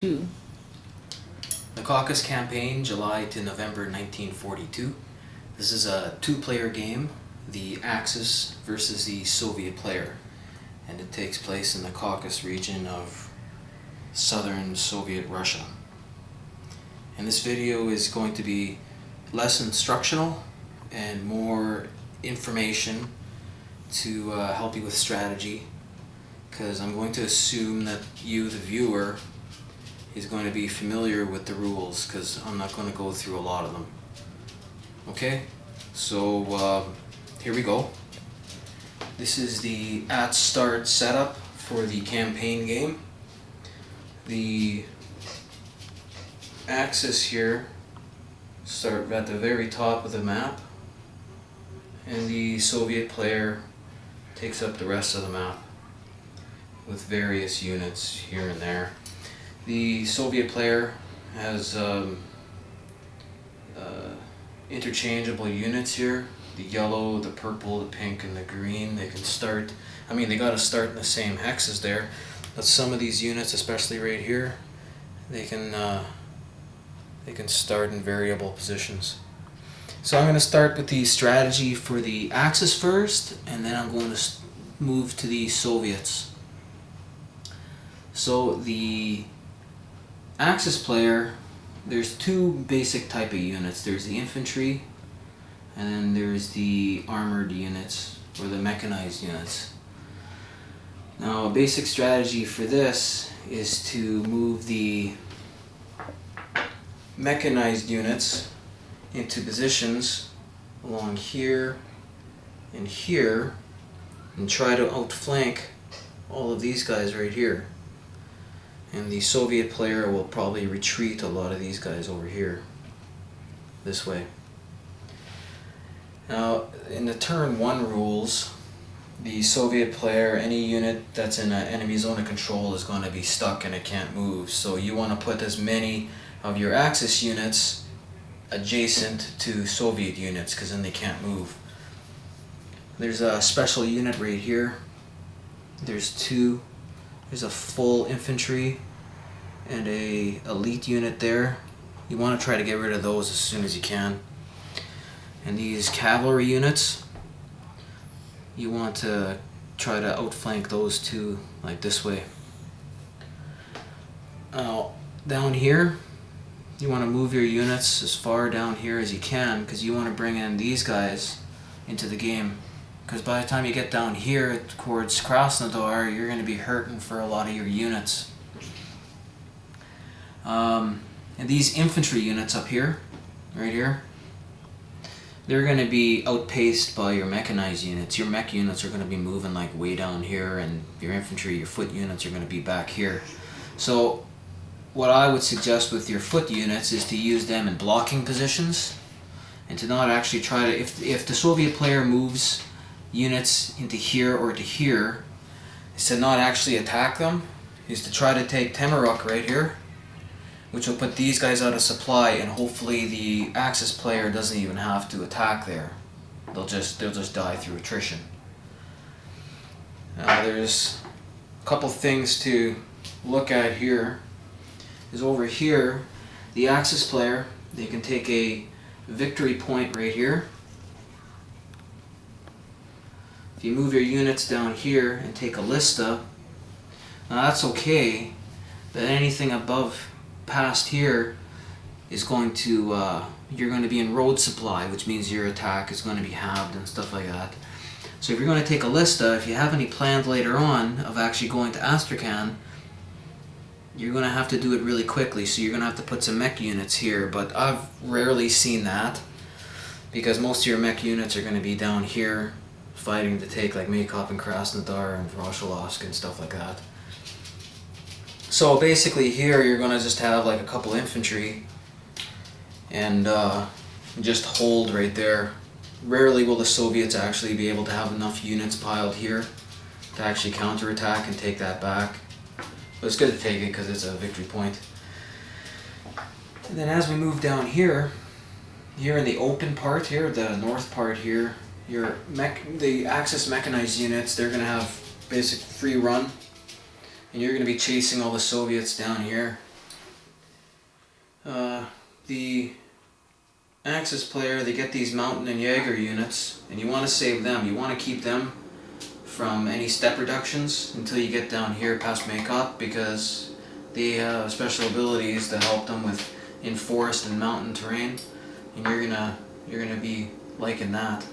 Two. The Caucasus campaign, July to November 1942. This is a two-player game, the Axis versus the Soviet player, and it takes place in the Caucasus region of southern Soviet Russia. And this video is going to be less instructional and more information to help you with strategy, because I'm going to assume that you, the viewer, is going to be familiar with the rules, because I'm not going to go through a lot of them. Okay, so here we go. This is the at start setup for the campaign game. The axis here start at the very top of the map, and the Soviet player takes up the rest of the map with various units here and there. The Soviet player has interchangeable units here. The yellow, the purple, the pink, and the green. They can start, they gotta start in the same hexes there, but some of these units, especially right here, they can start in variable positions. So I'm going to start with the strategy for the Axis first, and then I'm going to move to the Soviets. So the Axis player, there's two basic type of units. There's the infantry, and then there's the armored units, or the mechanized units. Now, a basic strategy for this is to move the mechanized units into positions along here and here, and try to outflank all of these guys right here. And the Soviet player will probably retreat a lot of these guys over here, this way. Now, in the turn 1 rules, the Soviet player, any unit that's in an enemy zone of control is going to be stuck and it can't move. So you want to put as many of your Axis units adjacent to Soviet units, because then they can't move. There's a special unit right here. There's two. There's a full infantry and a elite unit there. You want to try to get rid of those as soon as you can. And these cavalry units, you want to try to outflank those two like this way. Now, down here, you want to move your units as far down here as you can, because you want to bring in these guys into the game. Because by the time you get down here towards Krasnodar, you're going to be hurting for a lot of your units. And these infantry units up here, right here, they're going to be outpaced by your mechanized units. Your mech units are going to be moving like way down here, and your infantry, your foot units are going to be back here. So what I would suggest with your foot units is to use them in blocking positions, and to not actually try to, if the Soviet player moves units into here or to here, is to not actually attack them, is to try to take Temeruk right here, which will put these guys out of supply, and hopefully the Axis player doesn't even have to attack there. They'll just die through attrition. Now there's a couple things to look at here. Is over here, the Axis player, they can take a victory point right here. If you move your units down here and take a lista, now that's okay, but anything above past here is going to, you're going to be in road supply, which means your attack is going to be halved and stuff like that. So if you're going to take a lista, if you have any plans later on of actually going to Astrakhan, you're going to have to do it really quickly, so you're going to have to put some mech units here, but I've rarely seen that, because most of your mech units are going to be down here fighting to take like Maykop and Krasnodar and Raucous and stuff like that. So basically here you're going to just have like a couple infantry and just hold right there. Rarely will the Soviets actually be able to have enough units piled here to actually counterattack and take that back. But it's good to take it because it's a victory point. And then as we move down here, here in the open part here, the north part here, the Axis mechanized units, they're going to have basic free run, and you're going to be chasing all the Soviets down here. Axis player, they get these mountain and Jaeger units, and you want to save them. You want to keep them from any step reductions until you get down here past Makeup, because they have special abilities to help them with in forest and mountain terrain, and you're gonna be liking that.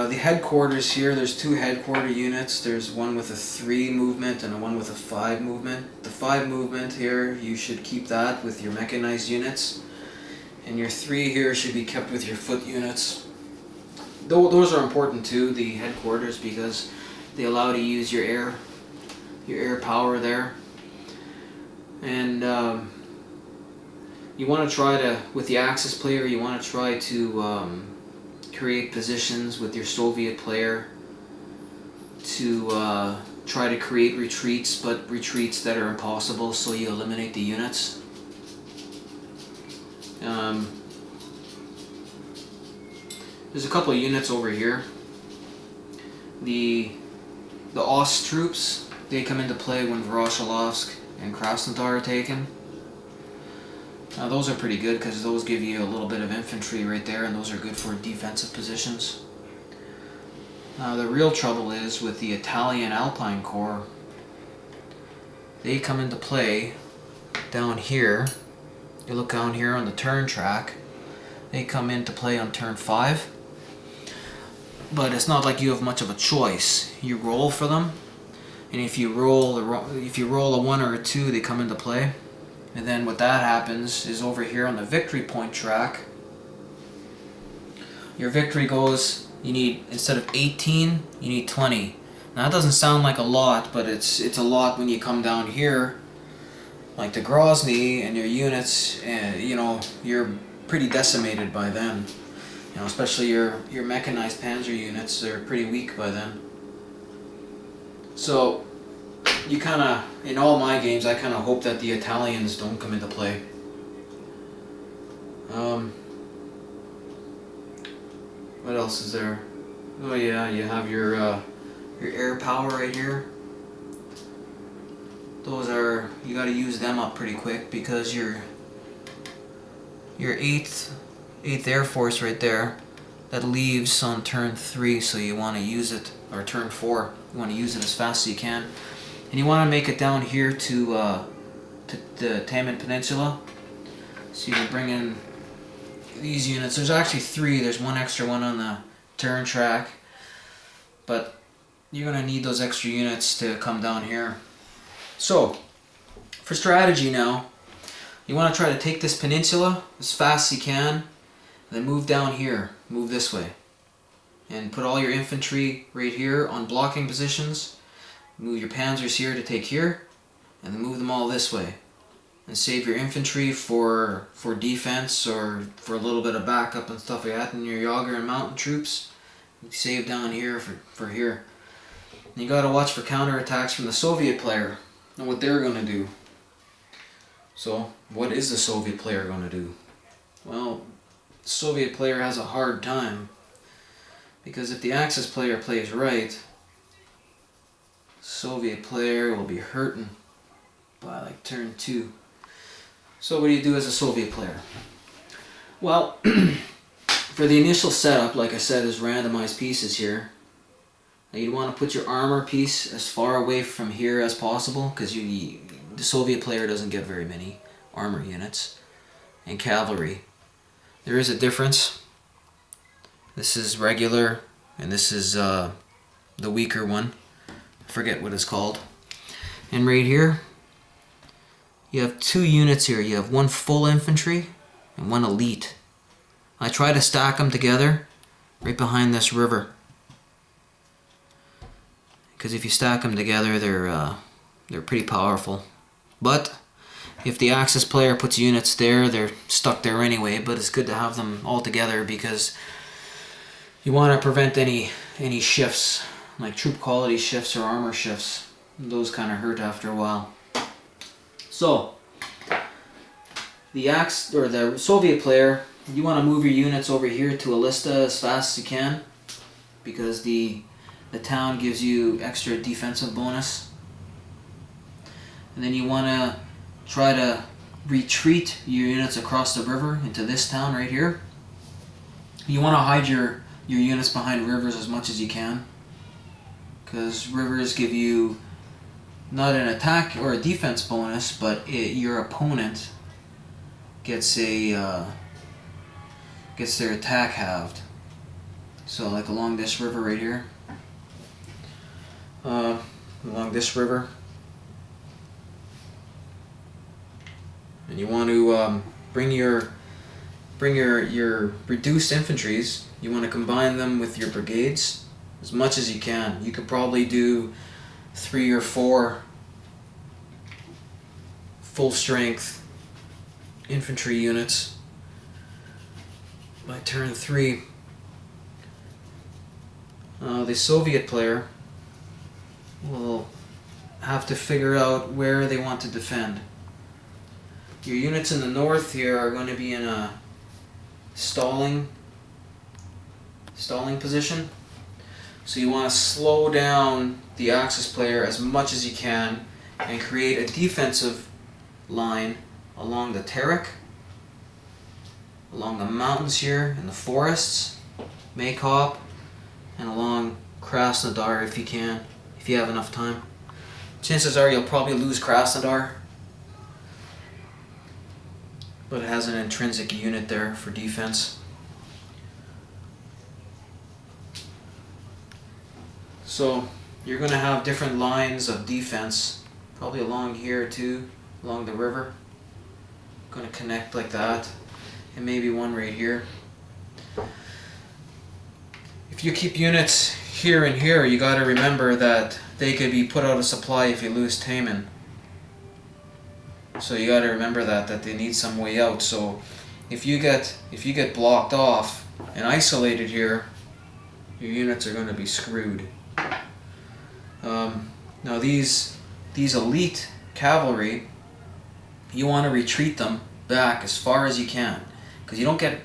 The headquarters here, there's two headquarter units. There's one with a 3 movement and one with a 5 movement. The 5 movement here, you should keep that with your mechanized units. And your 3 here should be kept with your foot units. Those are important too, the headquarters, because they allow you to use your air power there. And you want to try to, with the Axis player, you want to try to create positions with your Soviet player to try to create retreats, but retreats that are impossible, so you eliminate the units. There's a couple of units over here. The Ost troops, they come into play when Voroshilovsk and Krasnodar are taken. Those are pretty good because those give you a little bit of infantry right there, and those are good for defensive positions. The real trouble is with the Italian Alpine Corps. They come into play down here. You look down here on the turn track. They come into play on turn 5. But it's not like you have much of a choice. You roll for them, and if you roll a 1 or a 2, they come into play. And then what that happens is over here on the victory point track, your victory goes, you need, instead of 18, you need 20. Now that doesn't sound like a lot, but it's a lot when you come down here, like to Grozny and your units, and you're pretty decimated by then. Especially your mechanized panzer units, they're pretty weak by then. So you kind of, in all my games, I kind of hope that the Italians don't come into play. What else is there? Oh yeah, you have your air power right here. Those are, you got to use them up pretty quick, because your 8th Air Force right there, that leaves on turn 3, so you want to use it, or turn 4, you want to use it as fast as you can. And you want to make it down here to the Taman Peninsula. So you can bring in these units. There's actually 3. There's one extra one on the turn track. But you're going to need those extra units to come down here. So, for strategy now, you want to try to take this peninsula as fast as you can, and then move down here. Move this way. And put all your infantry right here on blocking positions. Move your panzers here to take here, and then move them all this way. And save your infantry for defense, or for a little bit of backup and stuff like that, and your Jaeger and mountain troops. You save down here for here. And you gotta watch for counterattacks from the Soviet player and what they're gonna do. So, what is the Soviet player gonna do? Well, the Soviet player has a hard time, because if the Axis player plays right, Soviet player will be hurting by like turn 2. So what do you do as a Soviet player? Well, for the initial setup, like I said, is randomized pieces here. Now you'd want to put your armor piece as far away from here as possible, because the Soviet player doesn't get very many armor units. And cavalry. There is a difference. This is regular, and this is the weaker one. Forget what it's called. And right here, you have 2 units here. You have 1 full infantry and 1 elite. I try to stack them together right behind this river, because if you stack them together, they're pretty powerful. But if the Axis player puts units there, they're stuck there anyway. But it's good to have them all together, because you want to prevent any shifts, like troop quality shifts or armor shifts. Those kind of hurt after a while. So, the Soviet player, you want to move your units over here to Alista as fast as you can, because the town gives you extra defensive bonus. And then you want to try to retreat your units across the river into this town right here. You want to hide your units behind rivers as much as you can, because rivers give you not an attack or a defense bonus, but your opponent gets their attack halved. So like along this river right here, along this river, and you want to bring your reduced infantries. You want to combine them with your brigades as much as you can. You could probably do 3 or 4 full strength infantry units by turn 3. The Soviet player will have to figure out where they want to defend. Your units in the north here are going to be in a stalling position. So you want to slow down the Axis player as much as you can and create a defensive line along the Terek, along the mountains here and the forests, Maykop, and along Krasnodar if you can, if you have enough time. Chances are you'll probably lose Krasnodar, but it has an intrinsic unit there for defense. So you're going to have different lines of defense, probably along here too, along the river. Going to connect like that, and maybe one right here. If you keep units here and here, you got to remember that they could be put out of supply if you lose Taman. So you got to remember that they need some way out. So if you get blocked off and isolated here, your units are going to be screwed. Now these elite cavalry, you want to retreat them back as far as you can, because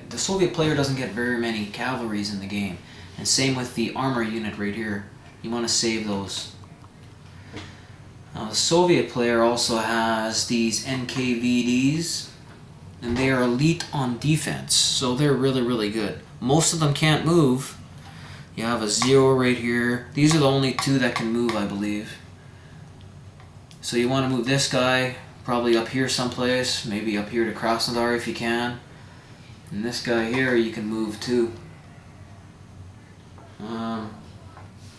the Soviet player doesn't get very many cavalries in the game, and same with the armor unit right here. You want to save those. Now the Soviet player also has these NKVDs, and they are elite on defense, so they're really, really good. Most of them can't move. You have a 0 right here. These are the only 2 that can move, I believe. So you want to move this guy probably up here someplace, maybe up here to Krasnodar if you can. And this guy here you can move too.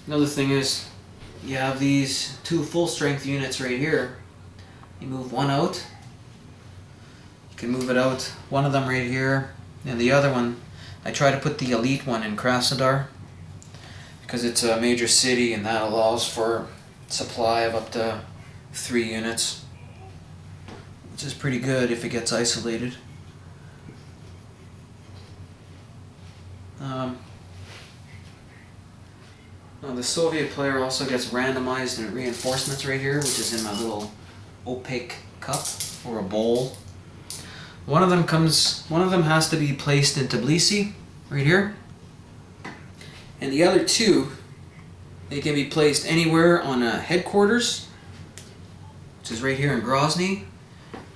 Another thing is, you have these 2 full strength units right here. You move one out. You can move it out, one of them right here, and the other one, I try to put the elite one in Krasnodar, because it's a major city and that allows for supply of up to 3 units, which is pretty good if it gets isolated. Now the Soviet player also gets randomized in reinforcements right here, which is in my little opaque cup or a bowl. One of them has to be placed in Tbilisi right here, and the other 2, they can be placed anywhere on a headquarters, which is right here in Grozny,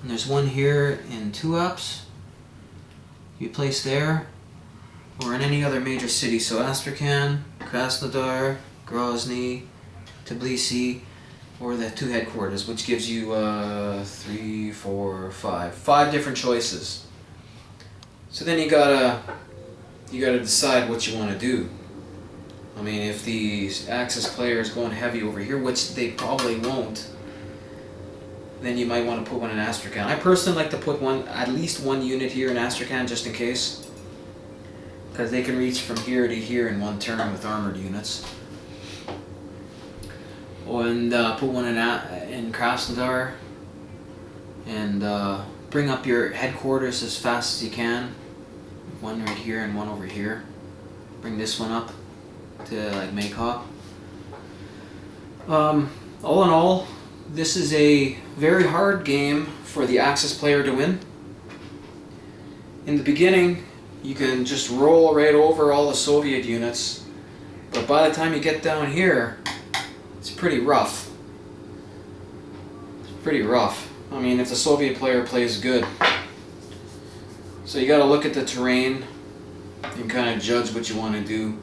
and there's one here in Tuapse. You place there, or in any other major city. So Astrakhan, Krasnodar, Grozny, Tbilisi, or the 2 headquarters, which gives you 3, 4, 5 different choices. So then you gotta decide what you want to do. I mean, if the Axis player is going heavy over here, which they probably won't, then you might want to put one in Astrakhan. I personally like to put at least one unit here in Astrakhan just in case, because they can reach from here to here in one turn with armored units. And put one in Krasnodar, and bring up your headquarters as fast as you can. One right here and one over here. Bring this one up to like Maykop. All in all, this is a very hard game for the Axis player to win. In the beginning, you can just roll right over all the Soviet units, but by the time you get down here, it's pretty rough. It's pretty rough. I mean, if the Soviet player plays good. So you got to look at the terrain and kind of judge what you want to do.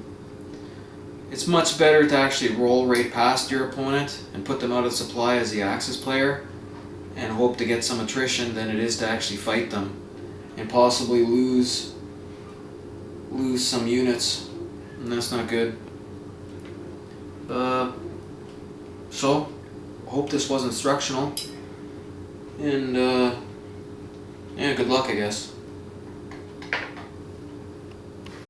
It's much better to actually roll right past your opponent and put them out of supply as the Axis player and hope to get some attrition than it is to actually fight them and possibly lose some units, and that's not good. So hope this was instructional, and yeah, good luck, I guess.